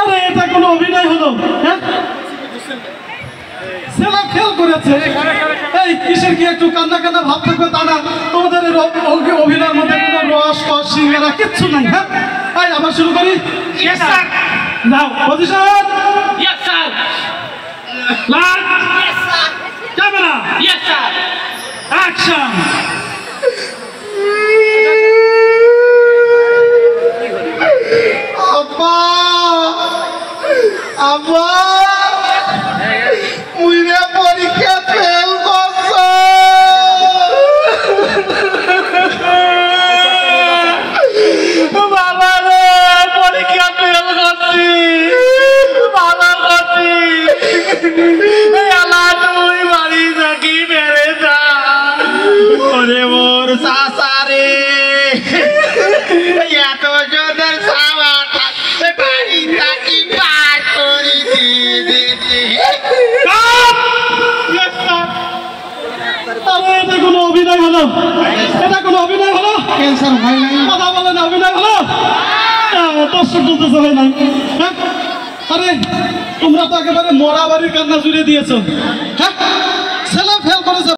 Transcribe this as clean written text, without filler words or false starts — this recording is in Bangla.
আরে এটা কোনো অভিনয় হলো? হ্যাঁ, ছেলে ফেল করেছে। এই কিসের কি একটু কান্না কান্না ভাব থাকবে তা না, তোমাদের অভিনয়ের মধ্যে কোনো রস কস সিঙ্গারা কিচ্ছু নাই। হ্যাঁ, এই আবার শুরু করি। নাও পজিশন। Camera action. আব্বা আব্বা মুইরে পরীক্ষা ফেল করছ। বাবা রে পরীক্ষা ফেল করছি, ভালো করছি। আল্লাহ তুই বাড়ি থাকি বেড়ে যা। ওরে মোর চাচা রে, এত সুন্দর সাবা বাড়ি থাকি পার করে দিয়েছি। আরে এটা কোনো অভিনয় হলো? এটা কোনো অভিনয় হলো? ক্যান্সার হয় নাই, কথা বলে না, অভিনয় হলো? দর্শক বলতেছে হয় নাই। হ্যাঁ, আরে তোমরা তো একেবারে মরা বাড়ির কান্না জুড়ে দিয়েছো। হ্যাঁ, ছেলে ফেল করেছে।